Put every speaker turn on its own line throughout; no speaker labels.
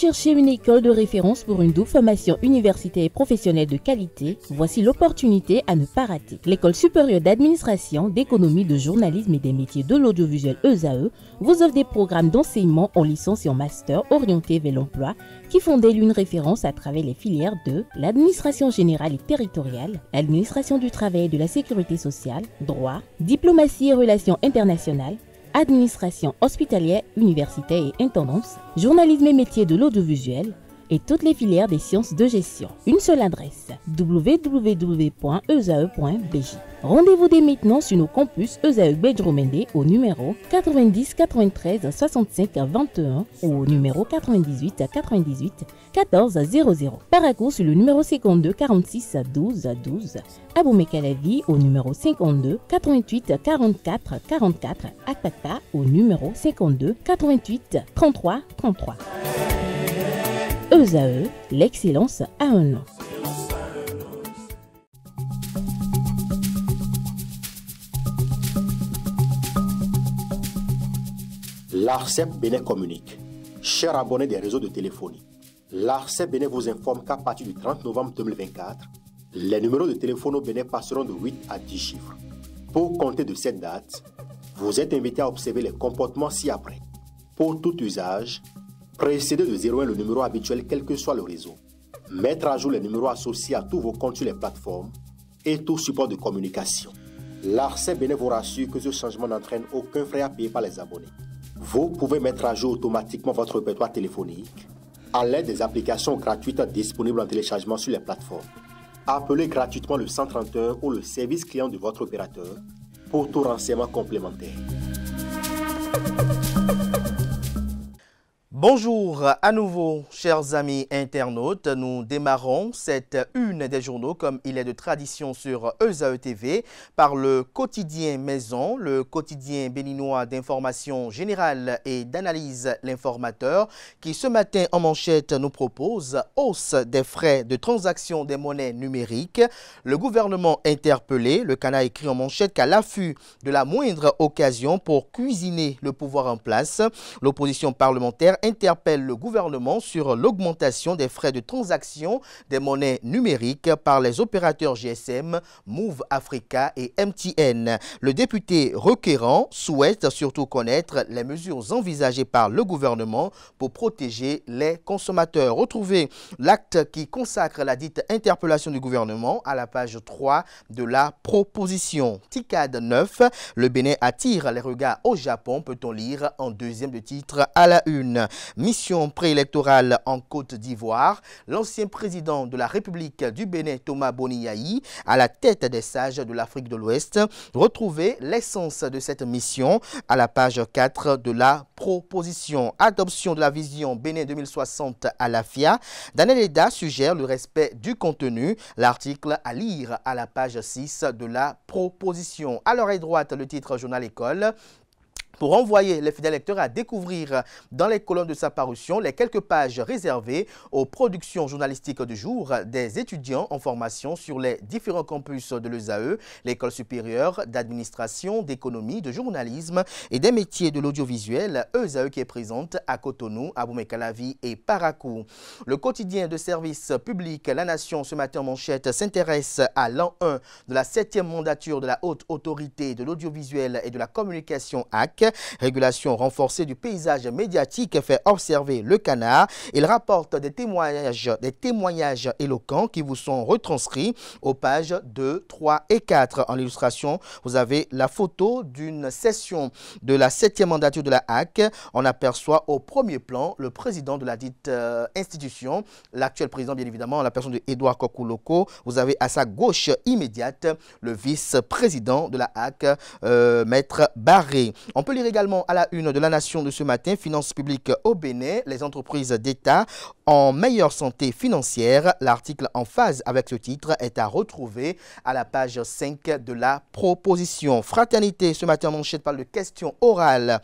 cherchez une école de référence pour une double formation universitaire et professionnelle de qualité? Voici l'opportunité à ne pas rater. L'École supérieure d'administration, d'économie, de journalisme et des métiers de l'audiovisuel ESAE vous offre des programmes d'enseignement en licence et en master orientés vers l'emploi qui font d'elle une référence à travers les filières de l'administration générale et territoriale, l'administration du travail et de la sécurité sociale, droit, diplomatie et relations internationales, administration hospitalière, universitaire et intendance, journalisme et métiers de l'audiovisuel et toutes les filières des sciences de gestion. Une seule adresse, www.esae.bj. Rendez-vous dès maintenant sur nos campus ESAE Bedjromende au numéro 90 93 65 21 ou au numéro 98 98 14 00. Paracourt sur le numéro 52 46 12 12. Aboumé-Calavi au numéro 52 88 44 44. Akpata au numéro 52 88 33 33. ESAE, l'excellence a un nom.
L'ARCEP Bénin communique. Chers abonnés des réseaux de téléphonie, l'ARCEP Bénin vous informe qu'à partir du 30 novembre 2024, les numéros de téléphone au Bénin passeront de 8 à 10 chiffres. Pour compter de cette date, vous êtes invité à observer les comportements ci-après. Pour tout usage, précédez de 01 le numéro habituel quel que soit le réseau. Mettre à jour les numéros associés à tous vos comptes sur les plateformes et tout support de communication. L'ARCEP Bénin vous rassure que ce changement n'entraîne aucun frais à payer par les abonnés. Vous pouvez mettre à jour automatiquement votre répertoire téléphonique à l'aide des applications gratuites disponibles en téléchargement sur les plateformes. Appelez gratuitement le 131 ou le service client de votre opérateur pour tout renseignement complémentaire.
Bonjour à nouveau, chers amis internautes. Nous démarrons cette une des journaux, comme il est de tradition sur ESAE TV, par le quotidien Maison, le quotidien béninois d'information générale et d'analyse L'Informateur, qui ce matin en manchette nous propose hausse des frais de transaction des monnaies numériques. Le gouvernement interpellé, le canard écrit en manchette qu'à l'affût de la moindre occasion pour cuisiner le pouvoir en place, l'opposition parlementaire interpelle le gouvernement sur l'augmentation des frais de transaction des monnaies numériques par les opérateurs GSM, Move Africa et MTN. Le député requérant souhaite surtout connaître les mesures envisagées par le gouvernement pour protéger les consommateurs. Retrouvez l'acte qui consacre la dite interpellation du gouvernement à la page 3 de la proposition. TICAD 9, le Bénin attire les regards au Japon, peut-on lire en deuxième de titre à la une. Mission préélectorale en Côte d'Ivoire. L'ancien président de la République du Bénin, Thomas Boniaï, à la tête des sages de l'Afrique de l'Ouest. Retrouvez l'essence de cette mission à la page 4 de la proposition. Adoption de la vision Bénin 2060 à l'AFIA. Daniel Eda suggère le respect du contenu. L'article à lire à la page 6 de la proposition. À l'oreille droite, le titre Journal École, pour envoyer les fidèles lecteurs à découvrir dans les colonnes de sa parution les quelques pages réservées aux productions journalistiques du jour des étudiants en formation sur les différents campus de l'ESAE, l'école supérieure d'administration, d'économie, de journalisme et des métiers de l'audiovisuel, ESAE qui est présente à Cotonou, Aboumé-Calavi et Paracourt. Le quotidien de service public La Nation ce matin en manchette s'intéresse à l'an 1 de la 7e mandature de la Haute Autorité de l'Audiovisuel et de la Communication HAC. Régulation renforcée du paysage médiatique, fait observer le canard. Il rapporte des témoignages éloquents qui vous sont retranscrits aux pages 2, 3 et 4. En illustration, vous avez la photo d'une session de la 7e mandature de la HAC. On aperçoit au premier plan le président de la dite institution, l'actuel président bien évidemment, la personne de Edouard Kokouloko. Vous avez à sa gauche immédiate le vice-président de la HAC, Maître Barré. On peut lire également à la une de La Nation de ce matin, finances publiques au Bénin, les entreprises d'État en meilleure santé financière. L'article en phase avec ce titre est à retrouver à la page 5 de la proposition. Fraternité, ce matin, manchette parle de questions orales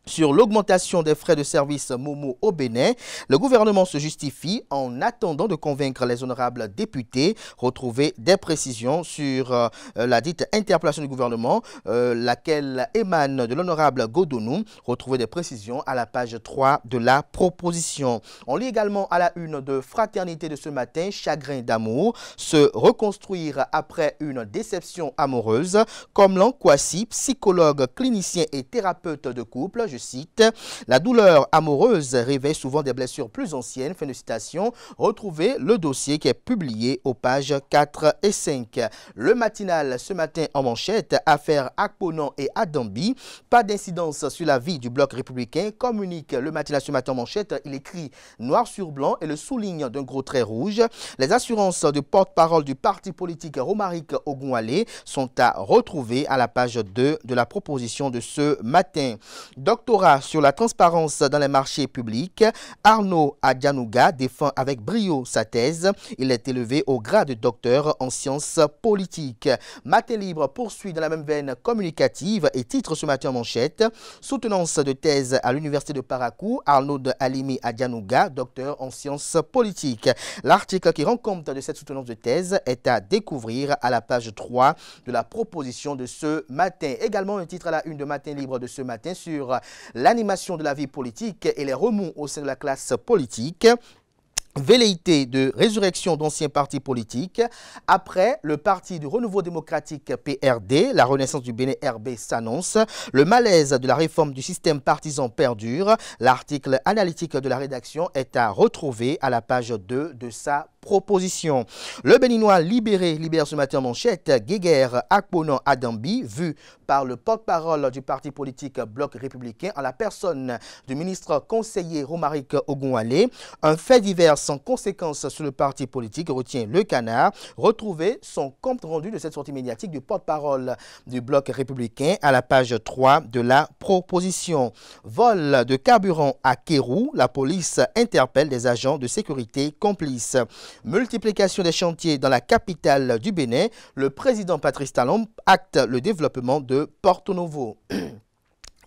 Sur l'augmentation des frais de service Momo au Bénin, le gouvernement se justifie en attendant de convaincre les honorables députés. Retrouver des précisions sur la dite interpellation du gouvernement, laquelle émane de l'honorable Godonou. Retrouver des précisions à la page 3 de la proposition. On lit également à la une de Fraternité de ce matin, chagrin d'amour, se reconstruire après une déception amoureuse. Comme Kwasi, psychologue, clinicien et thérapeute de couple, je cite, la douleur amoureuse réveille souvent des blessures plus anciennes. Fin de citation. Retrouvez le dossier qui est publié aux pages 4 et 5. Le matinal ce matin en manchette, affaire Akponan et Adambi. Pas d'incidence sur la vie du bloc républicain, communique le matinal ce matin en manchette. Il écrit noir sur blanc et le souligne d'un gros trait rouge. Les assurances de porte-parole du parti politique Romaric Ogunwale sont à retrouver à la page 2 de la proposition de ce matin. Doctorat sur la transparence dans les marchés publics, Arnaud Adjanouga défend avec brio sa thèse. Il est élevé au grade de docteur en sciences politiques. Matin Libre poursuit dans la même veine communicative et titre ce matin en manchette. Soutenance de thèse à l'université de Parakou, Arnaud Alimi Adjanouga, docteur en sciences politiques. L'article qui rend compte de cette soutenance de thèse est à découvrir à la page 3 de la proposition de ce matin. Également un titre à la une de Matin Libre de ce matin sur l'animation de la vie politique et les remous au sein de la classe politique. Velléité de résurrection d'anciens partis politiques. Après le parti du renouveau démocratique PRD, la renaissance du Bénin RB s'annonce. Le malaise de la réforme du système partisan perdure. L'article analytique de la rédaction est à retrouver à la page 2 de sa proposition. Le Béninois libère ce matin en manchette. Guéguerre Akponan Adambi, vu par le porte-parole du parti politique Bloc républicain en la personne du ministre conseiller Romaric Ogunwale. Un fait divers sans conséquence sur le parti politique, retient le Canard. Retrouver son compte rendu de cette sortie médiatique du porte-parole du Bloc républicain à la page 3 de la proposition. Vol de carburant à Kérou, la police interpelle des agents de sécurité complices. Multiplication des chantiers dans la capitale du Bénin, le président Patrice Talon acte le développement de Porto Novo.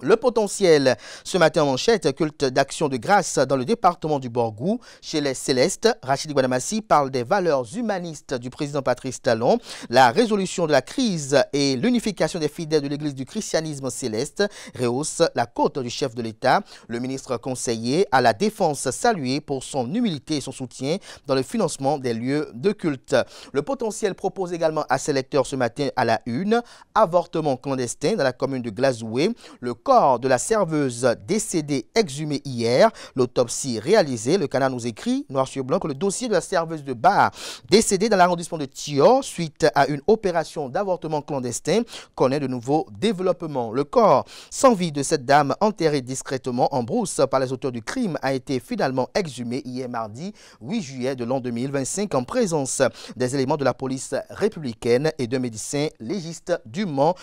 Le potentiel, ce matin en manchette, culte d'action de grâce dans le département du Borgou. Chez les Célestes, Rachid Guadamassi parle des valeurs humanistes du président Patrice Talon, la résolution de la crise et l'unification des fidèles de l'église du christianisme céleste rehausse la cote du chef de l'État. Le ministre conseiller à la défense salué pour son humilité et son soutien dans le financement des lieux de culte. Le potentiel propose également à ses lecteurs ce matin à la une, avortement clandestin dans la commune de Glazoué. Le corps de la serveuse décédée exhumé hier. L'autopsie réalisée, le Canard nous écrit, noir sur blanc, que le dossier de la serveuse de bar décédée dans l'arrondissement de Thior suite à une opération d'avortement clandestin connaît de nouveaux développements. Le corps sans vie de cette dame enterrée discrètement en brousse par les auteurs du crime a été finalement exhumé hier mardi 8 juillet de l'an 2025 en présence des éléments de la police républicaine et d'un médecin légiste dûment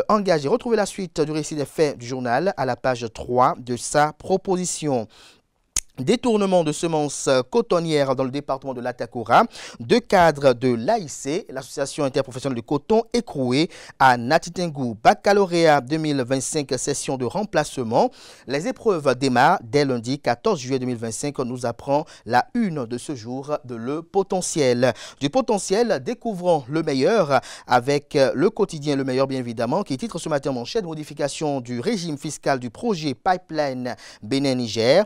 engagé. Retrouvez la suite du récit des faits du journal à la page 3 de sa proposition. Détournement de semences cotonnières dans le département de l'Atakura. 2 cadres de l'AIC, l'association interprofessionnelle de coton, écroués à Natitengu. Baccalauréat 2025, session de remplacement. Les épreuves démarrent dès lundi 14 juillet 2025. On nous apprend la une de ce jour de Le Potentiel. Du potentiel, découvrons le meilleur avec le quotidien Le Meilleur, bien évidemment, qui titre ce matin en manchette, modification du régime fiscal du projet Pipeline Bénin-Niger.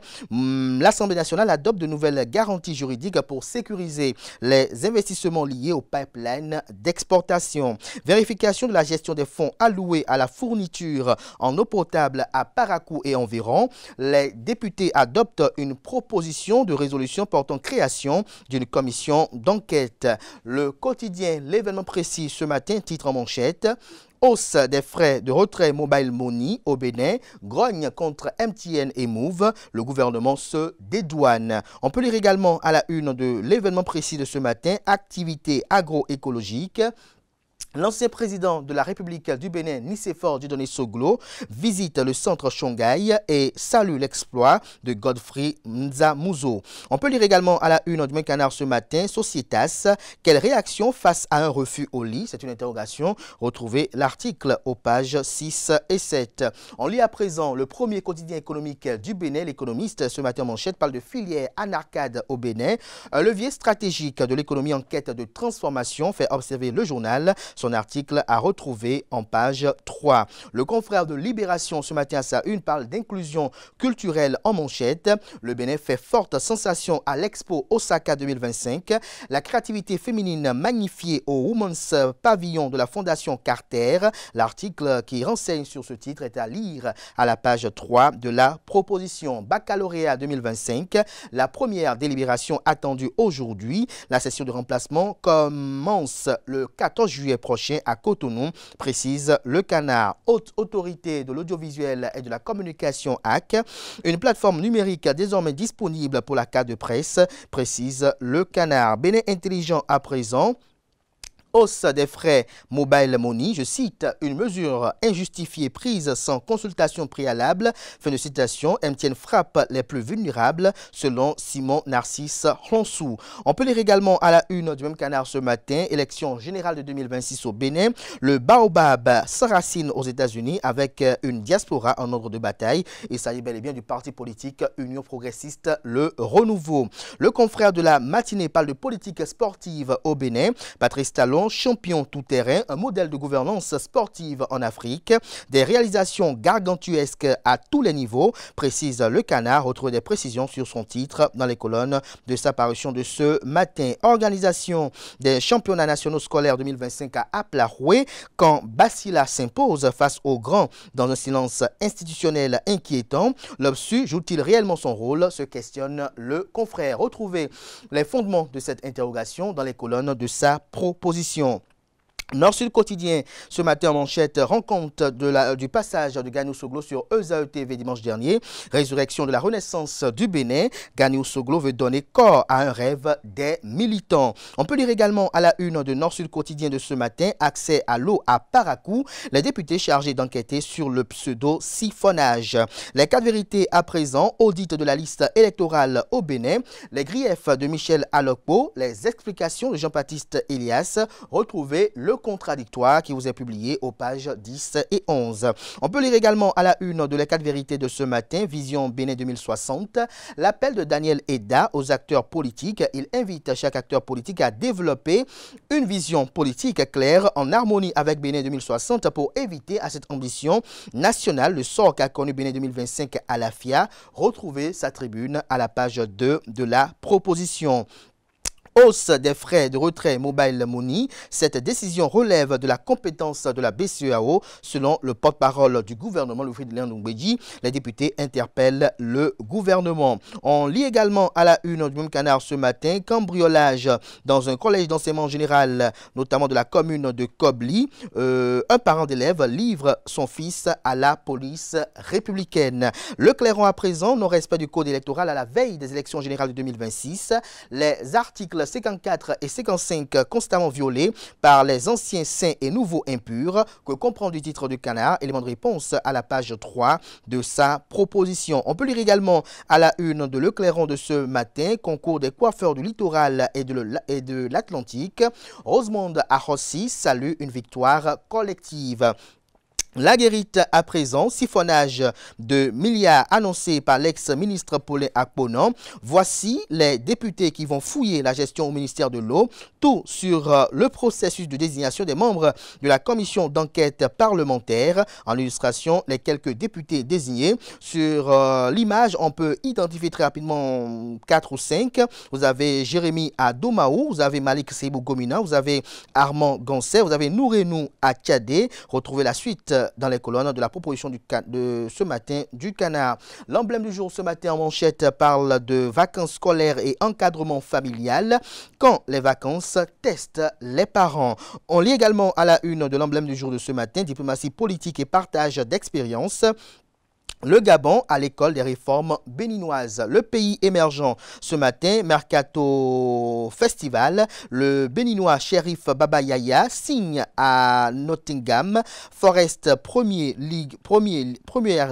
L'Assemblée nationale adopte de nouvelles garanties juridiques pour sécuriser les investissements liés au pipeline d'exportation. Vérification de la gestion des fonds alloués à la fourniture en eau potable à Parakou et environ. Les députés adoptent une proposition de résolution portant création d'une commission d'enquête. Le quotidien L'événement précis ce matin, titre en manchette. Hausse des frais de retrait mobile money au Bénin, grogne contre MTN et Move, le gouvernement se dédouane. On peut lire également à la une de L'événement précis de ce matin, activité agroécologique. L'ancien président de la République du Bénin, Nicéphore Dieudonné Soglo, visite le centre Shongai et salue l'exploit de Godfrey Nzamouzo. On peut lire également à la une du Canard ce matin, Societas, quelle réaction face à un refus au lit? C'est une interrogation. Retrouvez l'article aux pages 6 et 7. On lit à présent le premier quotidien économique du Bénin. L'économiste, ce matin en manchette, parle de filière anarcade au Bénin. Un levier stratégique de l'économie en quête de transformation, fait observer le journal. Son article à retrouver en page 3. Le confrère de Libération ce matin à sa une parle d'inclusion culturelle en manchette. Le Bénin fait forte sensation à l'Expo Osaka 2025. La créativité féminine magnifiée au Women's Pavillon de la Fondation Carter. L'article qui renseigne sur ce titre est à lire à la page 3 de la proposition. Baccalauréat 2025. La première délibération attendue aujourd'hui. La session de remplacement commence le 14 juillet prochain à Cotonou, précise le Canard. Haute autorité de l'audiovisuel et de la communication AC, une plateforme numérique désormais disponible pour la carte de presse, précise le Canard. Bénin intelligent à présent. Hausse des frais mobile money, je cite, une mesure injustifiée prise sans consultation préalable. Fin de citation, MTN frappe les plus vulnérables, selon Simon Narcisse Ronsou. On peut lire également à la une du même Canard ce matin, élection générale de 2026 au Bénin. Le baobab s'enracine aux États-Unis avec une diaspora en ordre de bataille. Il s'agit bel et bien du parti politique Union progressiste, le Renouveau. Le confrère de la matinée parle de politique sportive au Bénin. Patrice Talon, champion tout-terrain, un modèle de gouvernance sportive en Afrique, des réalisations gargantuesques à tous les niveaux, précise le Canard. Retrouve des précisions sur son titre dans les colonnes de sa parution de ce matin. Organisation des championnats nationaux scolaires 2025 à Aplaroué, quand Basila s'impose face aux grands dans un silence institutionnel inquiétant. L'OBSU joue-t-il réellement son rôle? Se questionne le confrère. Retrouvez les fondements de cette interrogation dans les colonnes de sa proposition. Nord-Sud quotidien, ce matin en manchette, rend compte du passage de Ganiou Soglo sur ESAE TV dimanche dernier. Résurrection de la renaissance du Bénin. Ganiou Soglo veut donner corps à un rêve des militants. On peut lire également à la une de Nord-Sud quotidien de ce matin, accès à l'eau à Parakou. Les députés chargés d'enquêter sur le pseudo-siphonnage. Les 4 vérités à présent, audit de la liste électorale au Bénin. Les griefs de Michel Alokpo. Les explications de Jean-Baptiste Elias. Retrouvez le contradictoire qui vous est publié aux pages 10 et 11. On peut lire également à la une de les 4 vérités de ce matin, Vision Bénin 2060, l'appel de Daniel Eda aux acteurs politiques. Il invite chaque acteur politique à développer une vision politique claire en harmonie avec Bénin 2060 pour éviter à cette ambition nationale le sort qu'a connu Bénin 2025 à la FIA. Retrouvez sa tribune à la page 2 de la proposition. Hausse des frais de retrait mobile money. Cette décision relève de la compétence de la BCEAO, selon le porte-parole du gouvernement, Wilfried Léon-Dongbeji. Les députés interpellent le gouvernement. On lit également à la une du même Canard ce matin, cambriolage dans un collège d'enseignement général, notamment de la commune de Kobli. Un parent d'élève livre son fils à la police républicaine. Le clairon à présent, non-respect du code électoral à la veille des élections générales de 2026. Les articles 54 et 55 constamment violés par les anciens saints et nouveaux impurs, que comprend du titre du Canard, élément de réponse à la page 3 de sa proposition. On peut lire également à la une de Le Clairon de ce matin, concours des coiffeurs du littoral et de l'Atlantique. Rosemonde Arrossi salue une victoire collective. La guérite à présent, siphonnage de milliards annoncé par l'ex-ministre Paulin Akponan. Voici les députés qui vont fouiller la gestion au ministère de l'eau. Tout sur le processus de désignation des membres de la commission d'enquête parlementaire. En illustration, les quelques députés désignés. Sur l'image, on peut identifier très rapidement 4 ou 5. Vous avez Jérémy Adomaou, vous avez Malik Seibou Gomina, vous avez Armand Gansé, vous avez Nourenou Akadé. Retrouvez la suite dans les colonnes de la proposition de ce matin du Canard. L'emblème du jour ce matin en manchette parle de vacances scolaires et encadrement familial. Quand les vacances testent les parents. On lit également à la une de l'emblème du jour de ce matin, diplomatie politique et partage d'expérience. Le Gabon à l'école des réformes béninoises. Le pays émergent ce matin, Mercato Festival. Le béninois Sheriff Baba Yaya signe à Nottingham Forest Première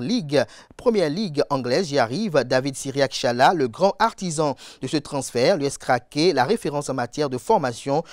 Ligue anglaise. J'y arrive. David Syriac Chala, le grand artisan de ce transfert, l'US Craqué, la référence en matière de formation,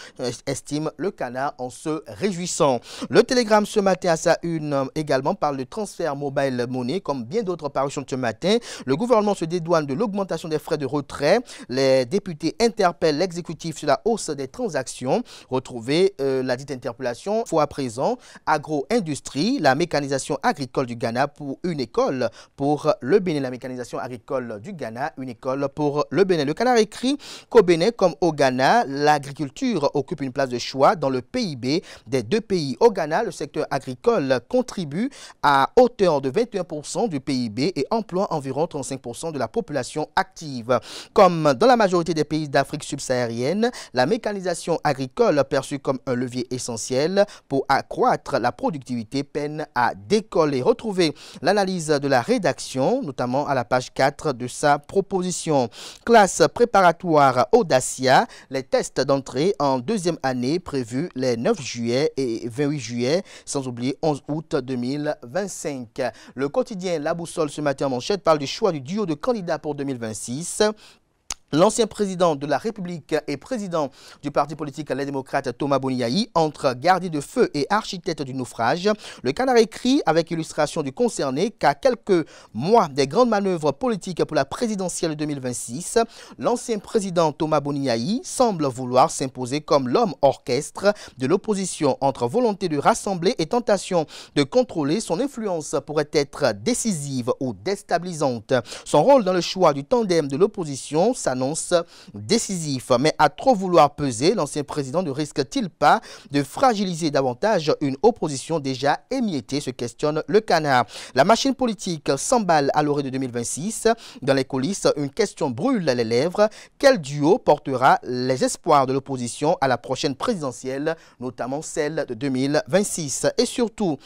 estime le Canard en se réjouissant. Le Télégramme ce matin à sa une également parle de transfert mobile money comme bien d'autres parutions de ce matin. Le gouvernement se dédouane de l'augmentation des frais de retrait. Les députés interpellent l'exécutif sur la hausse des transactions. Retrouvez la dite interpellation. Fois à présent, agro-industrie, la mécanisation agricole du Ghana pour une école pour le Bénin. La mécanisation agricole du Ghana, une école pour le Bénin. Le Canard écrit qu'au Bénin comme au Ghana, l'agriculture occupe une place de choix dans le PIB des deux pays. Au Ghana, le secteur agricole contribue à hauteur de 21% du PIB et emploie environ 35% de la population active. Comme dans la majorité des pays d'Afrique subsaharienne, la mécanisation agricole perçue comme un levier essentiel pour accroître la productivité peine à décoller. Retrouvez l'analyse de la rédaction, notamment à la page 4 de sa proposition. Classe préparatoire Audacia, les tests d'entrée en deuxième année prévus les 9 juillet et 28 juillet, sans oublier 11 août 2025. Le quotidien La Boussole ce matin en manchette parle du choix du duo de candidats pour 2026. L'ancien président de la République et président du parti politique Les Démocrates Thomas Boniaï entre gardien de feu et architecte du naufrage. Le Canard écrit avec illustration du concerné qu'à quelques mois des grandes manœuvres politiques pour la présidentielle 2026, l'ancien président Thomas Boniaï semble vouloir s'imposer comme l'homme orchestre de l'opposition entre volonté de rassembler et tentation de contrôler. Son influence pourrait être décisive ou déstabilisante. Son rôle dans le choix du tandem de l'opposition s'annonce décisif, mais à trop vouloir peser, l'ancien président ne risque-t-il pas de fragiliser davantage une opposition déjà émiettée, se questionne le Canard. La machine politique s'emballe à l'orée de 2026. Dans les coulisses, une question brûle les lèvres. Quel duo portera les espoirs de l'opposition à la prochaine présidentielle, notamment celle de 2026? Et surtout,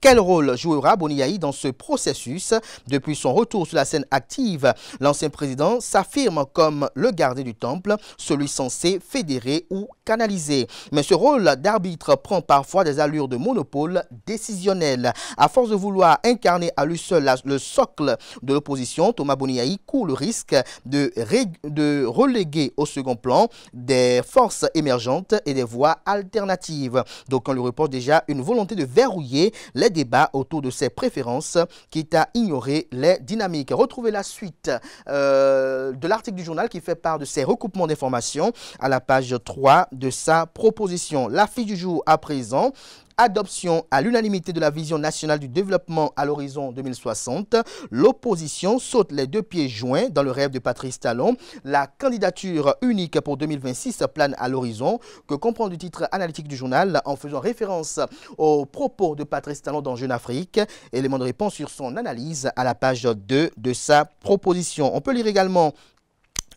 quel rôle jouera Boniaï dans ce processus? Depuis son retour sur la scène active, l'ancien président s'affirme comme le gardien du temple, celui censé fédérer ou canaliser. Mais ce rôle d'arbitre prend parfois des allures de monopole décisionnel. À force de vouloir incarner à lui seul le socle de l'opposition, Thomas Boniaï court le risque de reléguer au second plan des forces émergentes et des voies alternatives. Donc on lui reporte déjà une volonté de verrouiller les débats autour de ses préférences, quitte à ignorer les dynamiques. Retrouvez la suite de l'article du journal qui fait part de ces recoupements d'informations à la page 3 de sa proposition. L'affiche du jour à présent. Adoption à l'unanimité de la vision nationale du développement à l'horizon 2060. L'opposition saute les deux pieds joints dans le rêve de Patrice Talon. La candidature unique pour 2026 plane à l'horizon, que comprend le titre analytique du journal en faisant référence aux propos de Patrice Talon dans Jeune Afrique. Élément de réponse sur son analyse à la page 2 de sa proposition. On peut lire également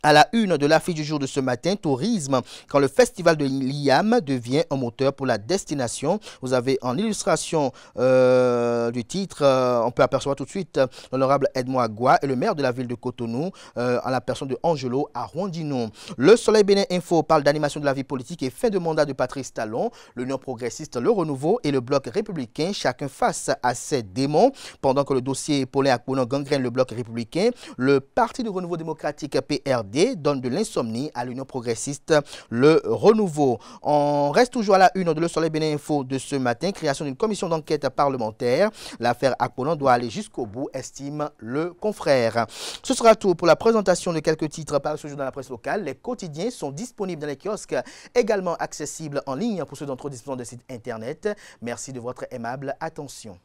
à la une de l'affiche du jour de ce matin, tourisme, quand le festival de l'IAM devient un moteur pour la destination. Vous avez en illustration du titre, on peut apercevoir tout de suite l'honorable Edmond Agua et le maire de la ville de Cotonou, en la personne de Angelo Arondino. Le Soleil Bénin Info parle d'animation de la vie politique et fin de mandat de Patrice Talon. L'Union progressiste, le Renouveau et le Bloc républicain, chacun face à ses démons. Pendant que le dossier Paulin Akponan gangrène le Bloc républicain, le Parti du Renouveau démocratique PRD donne de l'insomnie à l'Union progressiste, le Renouveau. On reste toujours à la une de Le Soleil Bénin Info de ce matin. Création d'une commission d'enquête parlementaire. L'affaire Akponan doit aller jusqu'au bout, estime le confrère. Ce sera tout pour la présentation de quelques titres par ce jour dans la presse locale. Les quotidiens sont disponibles dans les kiosques, également accessibles en ligne pour ceux d'entre eux disposant de sites internet. Merci de votre aimable attention.